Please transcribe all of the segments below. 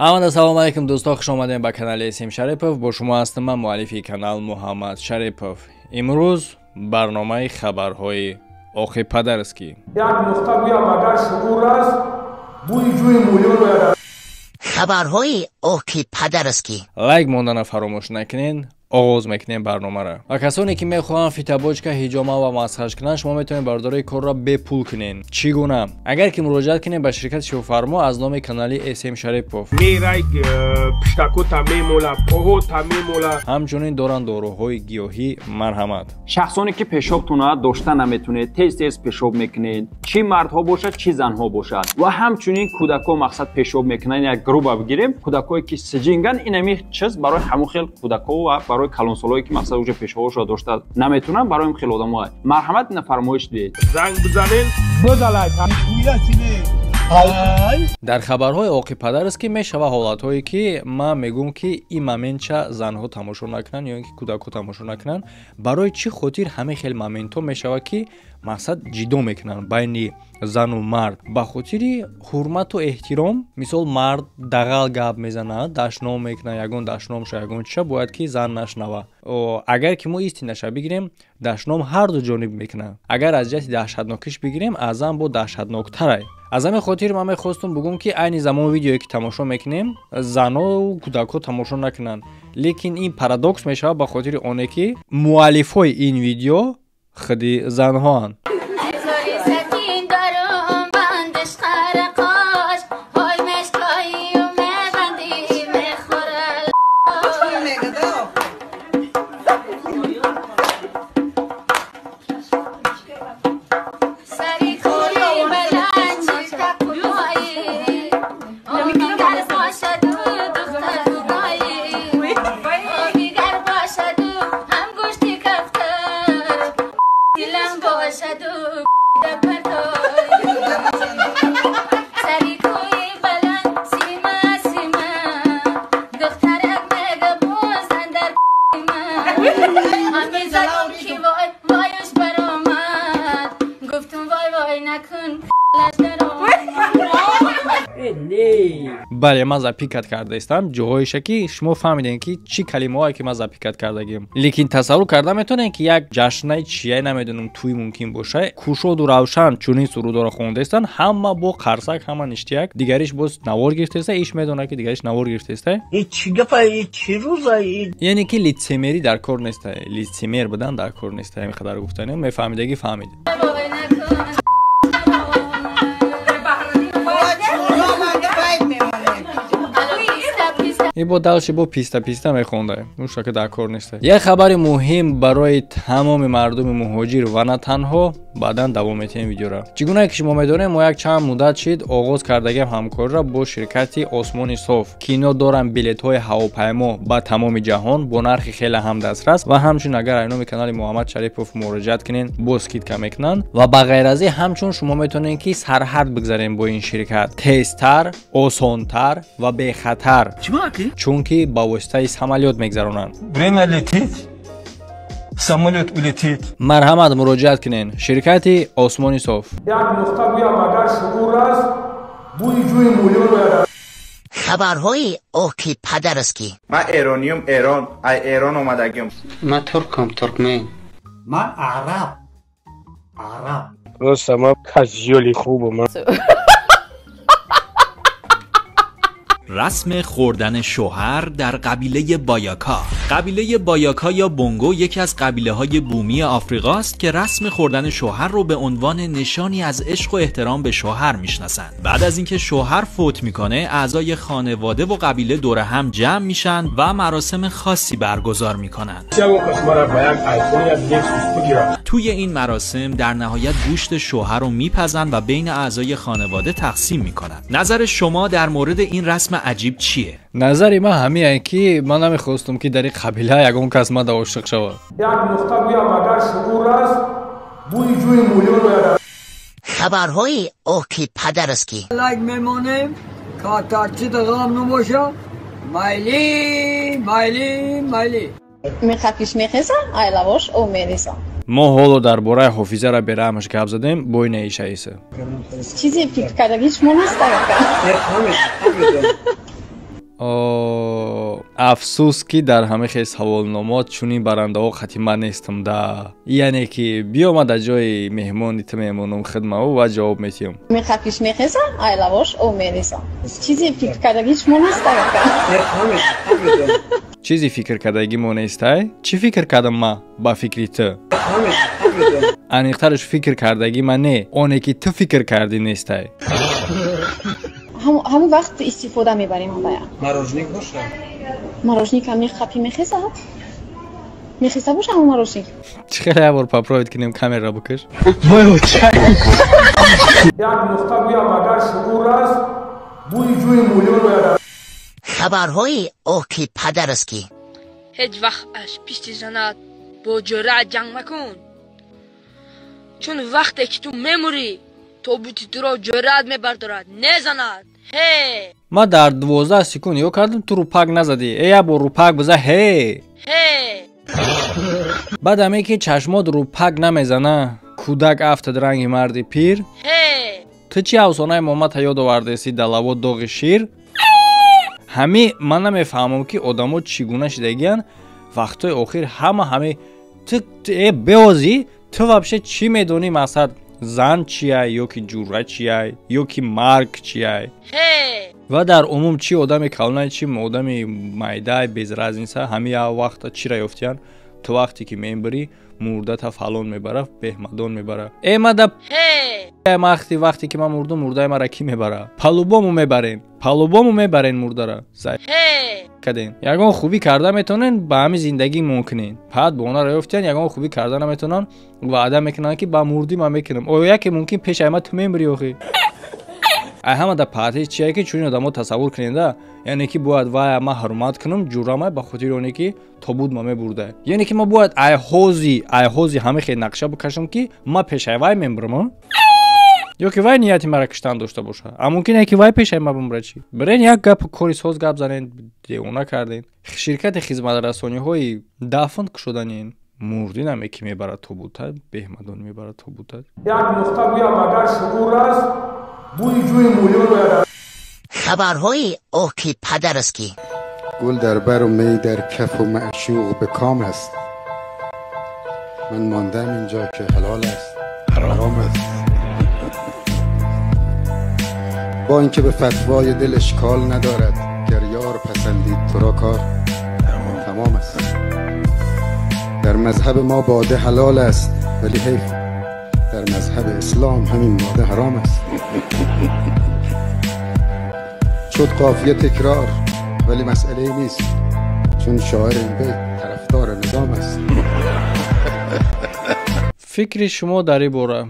Амад ассалому алейкум дӯстон, хуш омадем ба канали Эсим Шарипов. Бо шумо ҳастам ман, муаллифи канал Муҳаммад Шарипов. Имрӯз барномаи хабарҳои Охи Падарский. як нуқта гӯям агар шуъур аст бӯи ҷӯи мулёнро яд хабарҳои Охи Падарский. Лайк мондана фаромӯш накунед. оғоз мекунем барномаро. Ва касоне ки мехоҳанд фитобочка, ҳиҷома ва масхаж кунанд, шумо метавонед бардории корро бепул кунед. Чӣ гуна? Агар ки муроҷиат кунед ба ширкати шӯфармо аз номи канали Эсим Шарипов. мерай пиштакота мемола, поҳота мемола. ҳамчунин доранд доруҳои гиёҳӣ марҳамат. шахсоне ки пешобтона дошта наметунед, тез пешоб мекунед, чӣ мардҳо бошад, чӣ занҳо бошад. Ва ҳамчунин кӯдако мақсад пешоб мекунанд, як группа бигирем, кӯдакое ки сиҷинган инами чиз барои ҳамон хел кӯдако ва барои калонсолое ки мақсад уже пешобашро дошта наметунанд, барои ин хел одамоа марҳамат ина фармоиш диҳед. занг бизанед бозалайд. дар хабарҳои Охи Падарский мешава ҳолатҳое ки ман мегӯм ки ин моментча занҳо тамошо накунанд ё ин ки кӯдако тамошо накунанд. Барои чӣ хотир ҳамин хел моментҳо мешава ки мақсад ҷидо мекунанд байни зану мард ба хотири ҳурмату эҳтиром. Мисол мард дағал гап мезанад, дашном мекунад, ягон дашномша ягон чиша бояд ки зан нашнава. Агар ки мо истинаша бигирем, дашном ҳарду ҷониб мекунад. Агар аз ҷиҳати даҳшатнокиш бигирем, аз зан бо даҳшатноктарай. аз ҳамин хотир ман мехостум бигӯм ки айни замони видеое ки тамошо мекунем, зану кӯдако тамошо накунанд. Лекин ин парадокс мешавад ба хотири оне ки муаллифҳои ин видео худи занҳоанд. бале ман запикат кардаистам ҷоҳоиша ки шумо фаҳмидем ки чӣ калимаҳое ки ман запикат кардагим. Лекин тасаввур карда метавонем ки як ҷашнаи чияй намедонам туй мумкин боша, кушоду равшан чунин сурудоро хондаистанд, ҳама бо қарсак, ҳама ништияк, дигариш боз навор гирифтаиста, иш медонад ки дигариш навор гирифтаиста. чӣ гапа, чӣ рӯза? яъне ки лицемерӣ дар кор неста, лицемер будан дар кор неста. ҳамин қадар гуфтанем мефаҳмидаги фаҳмид. ин бо далши бо писта мехонда, мушака дар кор неста. як хабари муҳим барои тамоми мардуми муҳоҷир ва на танҳо, баъдан давом метиҳем видеоро. Чӣ гуна ки шумо медонем, мо як чанд муддат шид оғоз кардагем ҳамкориро бо ширкати Осмони Соф, ки ино доранд билетҳои ҳавопаймо ба тамоми ҷаҳон бо нархи хеле ҳамдастрас ва ҳамчун агар аз номи канали Муҳаммад Шарипов муроҷиат кунед, бо скидка мекунанд ва ба ғайр аз ин ҳамчун шумо метавонед ки сарҳад бигзарем бо ин ширкат. тезтар, осонтар ва бехатар. чунки ба воситаи самолёт мегзаронанд. Время летит, самолёт улетит. марҳамат муроҷиат кунед. ширкати Осмони Соф. як нуқта гӯям агар шуъур аст бӯи ҷӯи мулёнро яд хабарҳои Охи Падарский. من ایرانیم ایران ایران اومدگیم من ترکم ترکمن من عرب Просто من کژیولی خوبه من. رسم خوردن شوهر در قبیله بایاکا. قبیله بایاکا یا بونگو یکی از قبیله های بومی آفریقا است که رسم خوردن شوهر رو به عنوان نشانی از عشق و احترام به شوهر میشناسند. بعد از اینکه شوهر فوت میکنه، اعضای خانواده و قبیله دور هم جمع میشن و مراسم خاصی برگزار میکنن. توی این مراسم در نهایت گوشت شوهر رو میپزن و بین اعضای خانواده تقسیم میکنن. نظر شما در مورد این رسم عجیب چیه؟ назари ман ҳамин ки ман намехостум ки дар ин қабила ягон кас мада ошиқ шавад. як нуқта гӯям агар шуъур аст бӯи ҷӯи мулёнро яд хабарҳои Охи Падарский. лайк мемонем катарчид ғам набоша. майли мехакиш мехеса айлавош о мериса. мо ҳоло дар бораи ҳофизара бераҳмаш гап задем, бой наишаиса. чизе фикр кардаги шумо нест? افسوس که در همه خیلی سوالنامات چونین برنده ها خطی من نیستم ده. یعنی که بیام در جای مهمانی تو مهمانم خدمه و جواب میتیم. میخکیش میخیزه ایلاوش او میریزه. چیزی فکر کردگی شما نیست چیزی فکر کردگی ما نیست؟ چی فکر کردم ما با فکری تو؟ انیخترش فکر کردگی من نه، اونه که تو فکر کردی نیست. همون وقت استفاده میبریم هم باید. مروژنیک باشه؟ مروژنیک هم خپی میخیزه؟ میخیزه باشه همون مروژنیک؟ چه خیلی بار پاپروید کنیم کامera بکش؟ یک نقطه بیا مگر شکور است بوی جوی مولیون رو خبرهای اوکی پدرسکی. هیچ وقت از پیشتی زند با جرأت جنگ مکن، چون وقتی که تو میموری تو بیتی تو رو جرأت میبردارد نزند. هی ما در 12 سکون یو کردم تو رو پاک نزدی. ای با رو پاک بزن هی بعد همه که چشمات رو پاک نمیزنه کودک افتاد رنگ مردی پیر. تو چی افسانه محمد یاد آورده سی دلوا داغ شیر. همه من نمیفهمم که آدما چگونه شدگین وقتای آخر همه تو بیازی تو وابشه چی میدونی مثلا زن چیه یا که جوره چیه یا که مرگ چیه و در عموم چی آدم کلونه چی آدم مایده بیزر از اینسا همه وقت چی را یافتین تو وقتی که میبری مرده تا فلان میبره بهمدان میبره. ای مدب وقتی که من مردم مرده مرا کی میبره؟ پلوبامو میبرین مرده را کدین یگان خوبی کرده میتونن با همین زندگی ممکنین بعد به اونا ریافتین یگان خوبی کرده نمیتونن وعده میکنن که با مردی من میکنم او یکی ممکن پیش ایمت تو میمری آخی همه در پاتیش چیه که چون آدمو تصور کننده یعنی که باید وای ما حرمت کنم جورامه به خاطر اونی که تابوت ما میبرده یعنی که ما باید ای حوزی همه خیلی نقشه بکشم که ما پیش وای میمرم یا که وای نیتی مرا کشتن داشته باشه اما ممکنه که وای پیش ما بمره چی برین یک گپ کوری سوز گپ زنین دیوونه کردین شرکت خدمت رسانی های دفن شدنین مردین هم یکی میبره تابوت بهمدان میبره تابوت یک نقطه بیا مگر شکور است بوی جوی مولیون رو خبرهای اوکی پدرسکی. گل در بر و می در کف و معشوق به کام است. من ماندم اینجا که حلال است حرام است. با اینکه به فتوای دل اشکال ندارد گر یار پسندید تو را کار تمام است. در مذهب ما باده حلال است ولی حیف در مذهب اسلام همین باده حرام است. شد قافیه تکرار ولی مسئله نیست چون شاعر این بیت طرفدار نظام است. فکر شما در این باره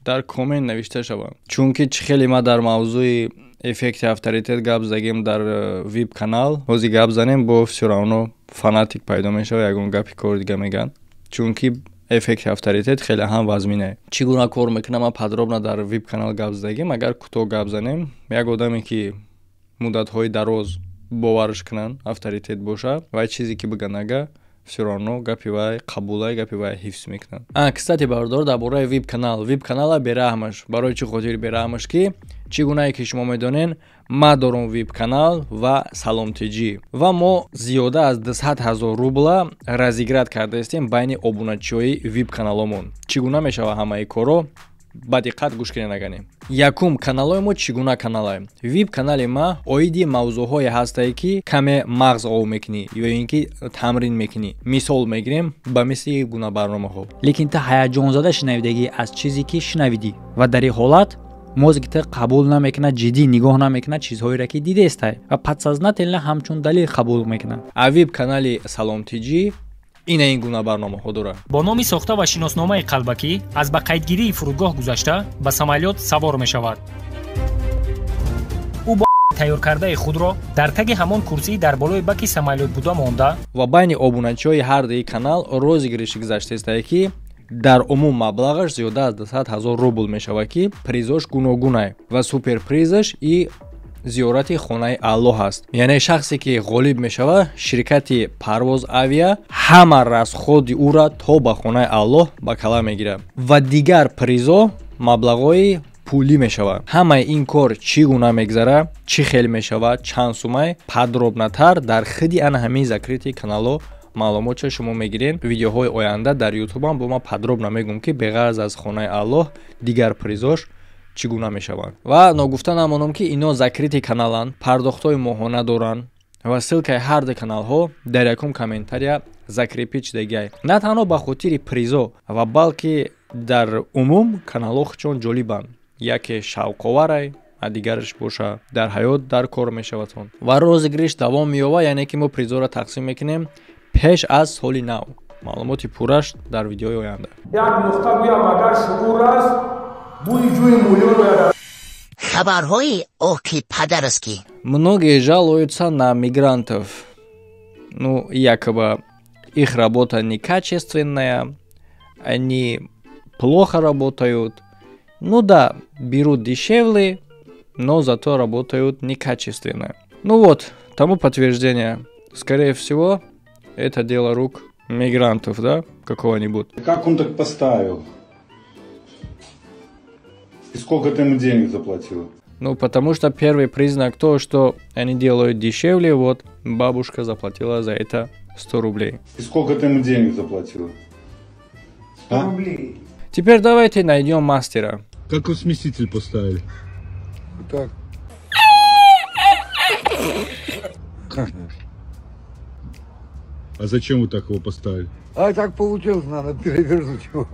در کامنت نوشته شود چون که خیلی ما در موضوع افکت افتریتت گپ زدیم در ویب کانال هوزی گپ زنیم با سراونو فاناتیک پیدا میشه و یگون گپی کار دیگه میگن چون که افکت افتریتت خیلی هم وزمینه چگونه کار میکنه ما پدرابنا در ویب کانال گپ زدیم اگر کوتاه گپ زنیم یک آدمی که مدت های دراز باورش کنن افتریتت باشه و چیزی که بگن اگه سراونو گپی وای قبولای گپی وای حفظ میکنن. کستاتی بردار در باره ویب کانال برهمش برای چی خاطر برهمش که چگونه که شما میدونین ما دارم ویب کانال و سلام تیجی و ما زیاده از 200,000 روبل رزیگرات کرده استیم بین ابونچیای ویب کانالمون. چگونه میشه همه کارو با دقت گوش کنین نگانیم. یکم کانالای ما چگونه کانالای ویب کانال ما اویدی موضوعهای هسته که کمی مغز او میکنی یا اینکه تمرین میکنی مثال میگیریم با مثل گونه برنامه ها لیکن تا هیجان زده شنویدگی از چیزی که شنویدی و در این حالت مغزت قبول نمیکنه جدی نگاه نمیکنه چیزهایی را که دیده است و подсознательно همچون دلیل قبول میکنه. ویب کانال سلام تیجی این گونه برنامه ها داره. با نام ساخته و شناسنامه قلبکی از با قیدگیری فرودگاه گذشته به سامالیات سوار می شود. او با تیار کرده خود را در تگ همان کرسی در بالای بکی سامالیات بوده مانده و بین ابونچی‌های هر دی کانال روزگیری گذشته است که در عموم مبلغش زیاده از 200,000 روبل می شود که پریزش گوناگونه و سوپر پریزش زیارت خانه الله است. یعنی شخصی که غالب می شود شرکت پرواز اویا همه رسخود او را تا به خانه الله به کلا می گیره و دیگر پریزا مبلغای пулӣ мешавад. Ҳамаи ин кор чӣ гуна мегзара, чӣ хел мешавад, чанд сумай подробнатар дар худи ана ҳамин закрити канало маълумотро шумо мегирен. Видеоҳои оянда дар ютубам бо ма подробна мегӯм ки беғарз аз хонаи Аллоҳ дигар призош чӣ гуна мешаванд. Ва ногуфта намонам ки ино закрити каналанд, пардохтҳои моҳона доранд ва ссилкаи ҳарду каналҳо дар якум комментария закрепить шудагиай. На танҳо ба хотири призо ва балки дар умум каналҳо чон ҷолибанд. Яке шавқоварай, а дигараш боша дар ҳаёт дар кор мешавадон. Ва розыгриш давом меёбад, яъне ки мо призоро тақсим мекунем пеш аз соли нав. Маълумоти пурраш дар видеои оянда. як нуқта гӯям агар шукур аст бӯи ҷӯи мулёнро Хабарҳои оки падарский. Многие жалуются на мигрантов. Ну, якобы их работа некачественная, они плохо работают. Ну да, берут дешевле, но зато работают некачественно. Ну вот, тому подтверждение. Скорее всего, это дело рук мигрантов, да, какого-нибудь. Как он так поставил? И сколько ты ему денег заплатил? Ну, потому что первый признак то, что они делают дешевле, вот, бабушка заплатила за это 100 рублей. И сколько ты ему денег заплатила? 100 рублей. Теперь давайте найдем мастера. Как вы смеситель поставили? Вот так. А зачем вы так его поставили? А так получилось, надо перевернуть его.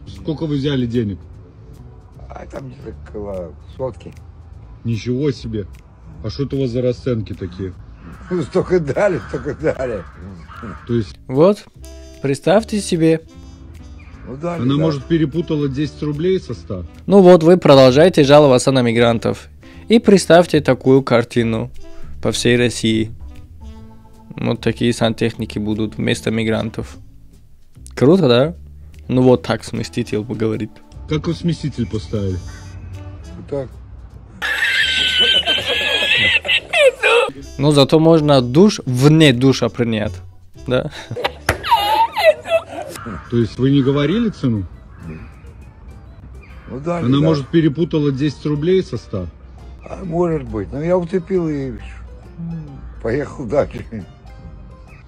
Сколько вы взяли денег? А там где-то около сотки. Ничего себе. А что это у вас за расценки такие? Ну, столько дали, столько дали. То есть... Вот, представьте себе. Ну, дали, она, да. может, перепутала 10 рублей со 100? Ну вот, вы продолжаете жаловаться на мигрантов. И представьте такую картину по всей России. Вот такие сантехники будут вместо мигрантов. Круто, да? Ну вот так сместитель говорит. Как вы смеситель поставили? Вот так. Но зато можно душ вне душа принять, да? То есть вы не говорили цену? Ну, дали, она, да. может, перепутала 10 рублей со 100? А может быть. Но я утопил и поехал дальше.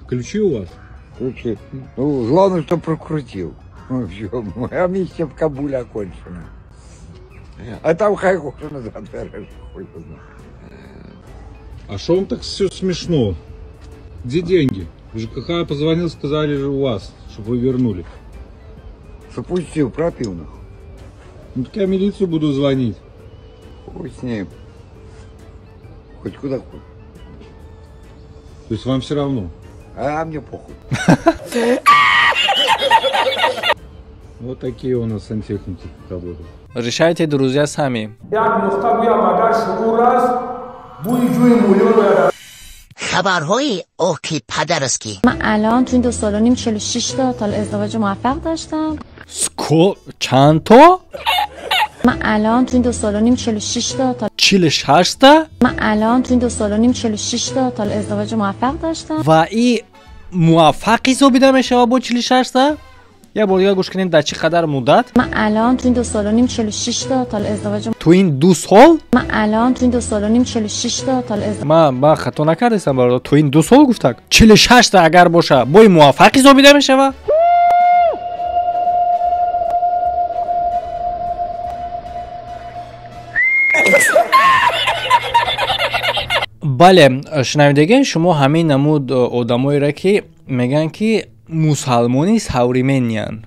Ключи у вас? Ключи. Ну, главное, что прокрутил. Ну, все. Моя миссия в Кабуле окончена. А там хайку назад хоть узнал. А что вам так все смешно? Где деньги? В ЖКХ позвонил, сказали же у вас, чтобы вы вернули. Запустил, пропил нахуй. Ну так я в милицию буду звонить. Хуй с ним. Хоть куда хоть. То есть вам все равно? А мне похуй. Вот такие у нас сантехники работают. Решайте, друзья, сами. як нуқта гӯям агар шукур аст бӯи ҷӯи мулёнро خبرهای اوکی پدرسکی. من الان تو این 2 سال و نیم 46 تا ازدواج موفق داشتم. چند تا؟ من الان تو این 2 سال و نیم 46 تا 46 تا؟ من الان تو این 2 سال و نیم 46 تا ازدواج موفق داشتم. و این موفقی زوبیده میشه با 46 تا؟ یه بار دیگه گوش کنین در چه قدر مدت؟ من الان تو این 2 سال و نیم 46 تا ازدواج. تو این 2 سال؟ من الان تو این 2 سال و نیم 46 تا ازدواج. من خطا نکردم برادر. تو این 2 سال گفتک 46 تا اگر باشه با موفقی زوبیده میشه؟ бале шунавидаган шумо ҳамин намуд одамоеро ки меган ки мусалмони савримениян.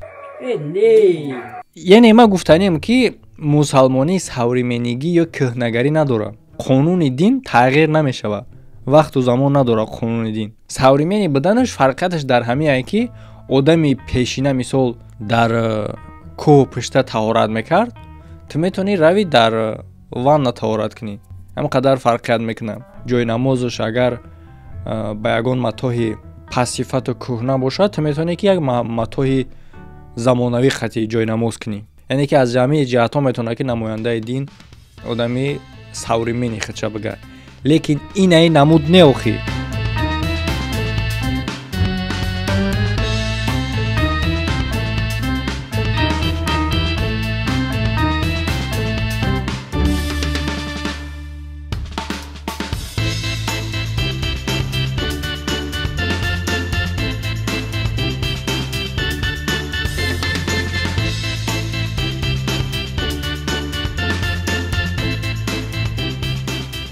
яъне ман гуфтанем ки мусалмони саврименигӣ ё кӯҳнагарӣ надора. қонуни дин тағйир намешавад. вақту замон надора қонуни дин. савримени буданаш фарқияташ дар ҳамиае ки одами пешина мисол дар кӯҳ пушта таҳорат мекард, ту метавонӣ равӣ дар ванна таҳорат кунӣ. ҳам қадар фарқият мекунад. ҷойнамозаш агар ба ягон матоҳи пассифату кӯҳна бошад, ту метавонӣ ки як матоҳи замонавӣ хати ҷойнамоз кунӣ. яъне ки аз ҷамеи ҷиҳатҳо метавонад ки намояндаи дин одами савримени худша бигӯяд. лекин инаи намуд не охӣ.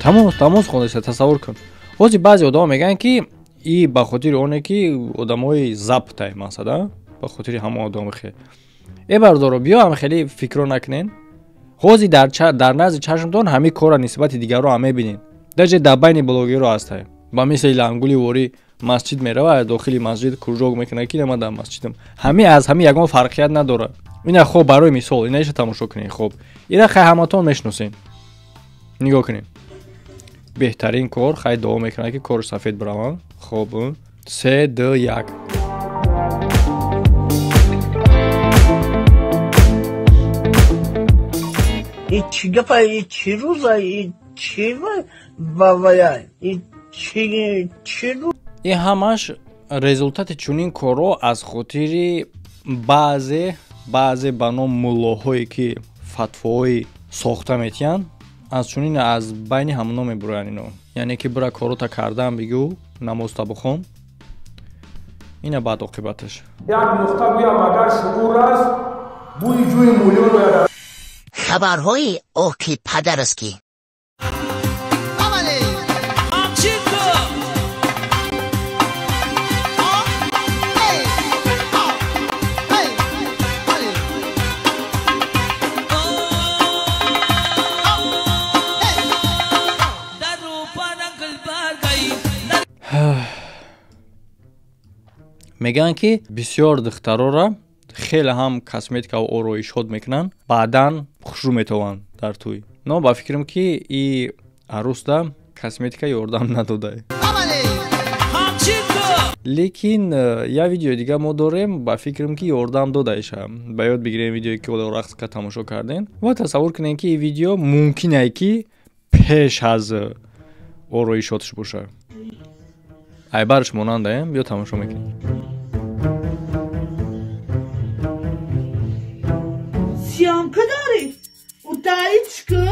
тамоз хондаиста тасаввур кун. ҳозир баъзе одамо мегӯянд ки и ба хотири оне ки одамои забтай масалан ба хотири ҳамон одами хе бародаро биё ҳам хеле фикро накунен. ҳозир дар назди чашмтон ҳамин корро нисбати дигарро ҳам мебинен. даже дар байни блогерро ҳастай. ба мисли лангули вори масҷид меравад, дохили масҷид кружок мекунад ки нама дар масҷидам. ҳамин аз ҳамин ягон фарқият надорад. ина хоб барои мисол ина иша тамошо кунед. хоб ира хай ҳаматон мешносен. нигоҳ кунед. беҳтарин кор хай давом мекунад ки кори сафед бираванд. хоб 3 2 1 چی گفتی چی روزایی چی بابایی چی روز این همش результати чунин корро аз хотири баъзе ба ном муллоҳое ки фатвои сохта метиҳанд аз чунин аз байни ҳамоно мебуроянд ино. яъне ки бира корота кардан бигӯ намозта бхон. ина баъд оқибаташ як нуқта гӯям агар шугур аст бӯи ҷӯи мулёнро яд خبرهای اوکی پدرسکی мегӯянд ки бисёр духтарора хеле ҳам косметика ва ороишот мекунанд, баъдан хушрӯ метаванд дар тӯй. Но ба фикрам ки и арӯста косметика ёрдам надодай. лекин я видеои дига мо дорем, ба фикрам ки ёрдам додаиша. ба ёд бигирем видеое ки ола рақска тамошо кардем ва тасаввур кунем ки ин видео мумкинае ки пеш аз ороишотш боша. айбарш монандаем, биё тамошо мекунем. سیامکه داری؟ او دایی چکه؟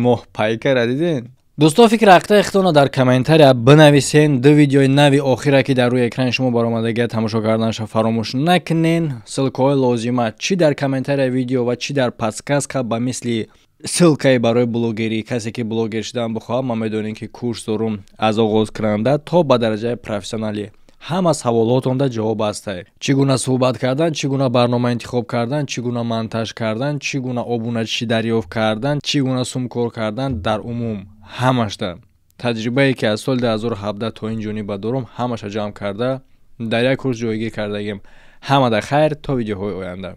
моҳ пайкара диден? дӯстон фикри ҳақтаихтонро дар комментария бинависен. ду видеои нави охира ки дар рӯи экрани шумо баромадагият тамошо карданашро фаромӯш накунен. ссилкаҳои лозима чӣ дар комментария видео ва чӣ дар подсказка ба мисли ссилкаи барои блогерӣ. касе ки блогер шудан бихоҳад, ман медонем ки курс дорум аз оғозкунанда то ба дараҷаи профессионалӣ. ҳама саволотонда ҷавоб астае. чӣ гуна суҳбат кардан, чӣ гуна барнома интихоб кардан, чӣ гуна монтаж кардан, чӣ гуна обуначӣ дарёфт кардан, чӣ гуна сумкор кардан, дар умум ҳамашда таҷрибае ки аз соли 2017 то ин ҷониба дорум ҳамаша ҷамъ карда дар як курс ҷойгир кардагим. ҳамада хайр то видеоҳои оянда.